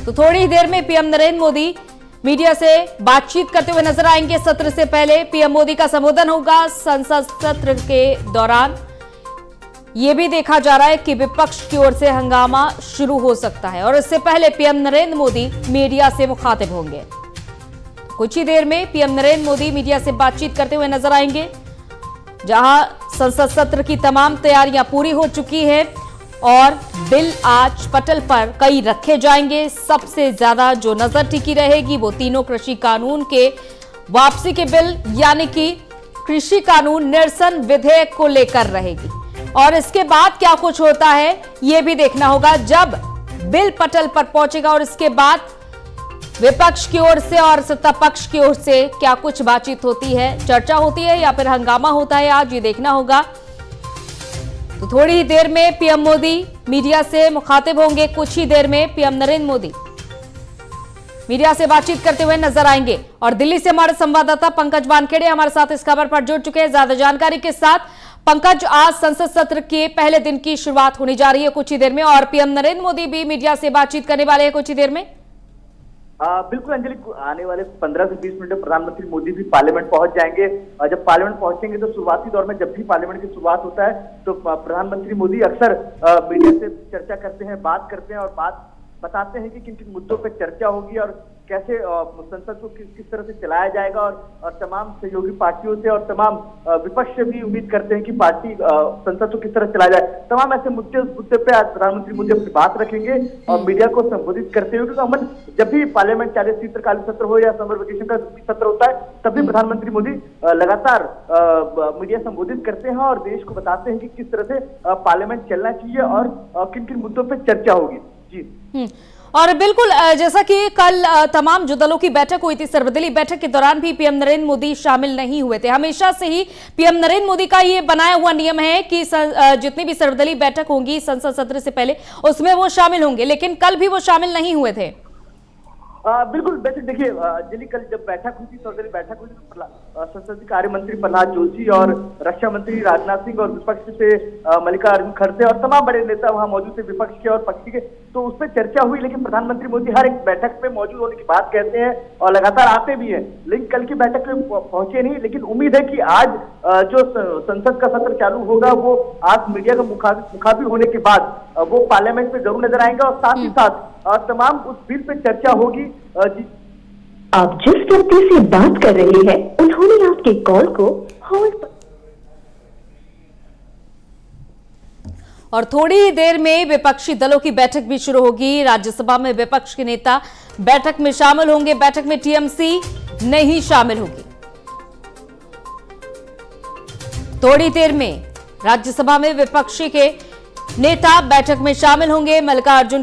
तो थोड़ी ही देर में पीएम नरेंद्र मोदी मीडिया से बातचीत करते हुए नजर आएंगे। सत्र से पहले पीएम मोदी का संबोधन होगा। संसद सत्र के दौरान यह भी देखा जा रहा है कि विपक्ष की ओर से हंगामा शुरू हो सकता है और इससे पहले पीएम नरेंद्र मोदी मीडिया से मुखातिब होंगे। कुछ ही देर में पीएम नरेंद्र मोदी मीडिया से बातचीत करते हुए नजर आएंगे। जहां संसद सत्र की तमाम तैयारियां पूरी हो चुकी है और बिल आज पटल पर कई रखे जाएंगे। सबसे ज्यादा जो नजर टिकी रहेगी वो तीनों कृषि कानून के वापसी के बिल यानी कि कृषि कानून निरसन विधेयक को लेकर रहेगी। और इसके बाद क्या कुछ होता है यह भी देखना होगा जब बिल पटल पर पहुंचेगा और इसके बाद विपक्ष की ओर से और सत्ता पक्ष की ओर से क्या कुछ बातचीत होती है, चर्चा होती है या फिर हंगामा होता है, आज ये देखना होगा। तो थोड़ी ही देर में पीएम मोदी मीडिया से मुखातिब होंगे। कुछ ही देर में पीएम नरेंद्र मोदी मीडिया से बातचीत करते हुए नजर आएंगे। और दिल्ली से हमारे संवाददाता पंकज वानखेड़े हमारे साथ इस खबर पर जुड़ चुके हैं ज्यादा जानकारी के साथ। पंकज, आज संसद सत्र के पहले दिन की शुरुआत होने जा रही है कुछ ही देर में और पीएम नरेंद्र मोदी भी मीडिया से बातचीत करने वाले हैं कुछ ही देर में। बिल्कुल अंजलि, आने वाले 15 से 20 मिनट में प्रधानमंत्री मोदी भी पार्लियामेंट पहुंच जाएंगे। और जब पार्लियामेंट पहुंचेंगे तो शुरुआती दौर में जब भी पार्लियामेंट की शुरुआत होता है तो प्रधानमंत्री मोदी अक्सर मीडिया से चर्चा करते हैं, बात करते हैं और बात बताते हैं कि किन किन मुद्दों पर चर्चा होगी और कैसे संसद को किस तरह से चलाया जाएगा। और तमाम सहयोगी पार्टियों से और तमाम विपक्ष से भी उम्मीद करते हैं कि पार्टी संसद को किस तरह चलाया जाए। तमाम ऐसे मुद्दे पे आज प्रधानमंत्री मोदी अपनी बात रखेंगे और मीडिया को संबोधित करते हुए, क्योंकि अमन जब भी पार्लियामेंट चाहे शीतकालीन सत्र हो या समर वेकेशन का सत्र होता है तब भी प्रधानमंत्री मोदी लगातार मीडिया संबोधित करते हैं और देश को बताते हैं कि किस तरह से पार्लियामेंट चलना चाहिए और किन किन मुद्दों पर चर्चा होगी। जी और बिल्कुल जैसा कि कल तमाम जो दलों की बैठक हुई थी, सर्वदलीय बैठक के दौरान भी पीएम नरेंद्र मोदी शामिल नहीं हुए थे। हमेशा से ही पीएम नरेंद्र मोदी का ये बनाया हुआ नियम है कि जितनी भी सर्वदलीय बैठक होंगी संसद सत्र से पहले उसमें वो शामिल होंगे, लेकिन कल भी वो शामिल नहीं हुए थे। बिल्कुल, वैसे देखिए अंजलि, कल जब बैठक हुई थी, सर्वदलीय बैठक हुई थी तो संसदीय कार्य मंत्री प्रहलाद जोशी और रक्षा मंत्री राजनाथ सिंह और विपक्ष से मल्लिकार्जुन खड़गे और तमाम बड़े नेता वहां मौजूद थे विपक्ष के और पक्ष के। तो उस पर चर्चा हुई, लेकिन प्रधानमंत्री मोदी हर एक बैठक में मौजूद होने की बात कहते हैं और लगातार आते भी हैं, लेकिन कल की बैठक में पहुंचे नहीं। लेकिन उम्मीद है कि आज जो संसद का सत्र चालू होगा वो आज मीडिया का मुखातिब होने के बाद वो पार्लियामेंट में जरूर नजर आएंगे और साथ ही साथ तमाम उस बिल पे चर्चा होगी। आप जिस व्यक्ति से बात कर रहे हैं उन्होंने आपके कॉल को होल्ड पर। और थोड़ी ही देर में विपक्षी दलों की बैठक भी शुरू होगी। राज्यसभा में विपक्ष के नेता बैठक में शामिल होंगे। बैठक में टीएमसी नहीं शामिल होगी। थोड़ी देर में राज्यसभा में विपक्षी के नेता बैठक में शामिल होंगे। मल्लिकार्जुन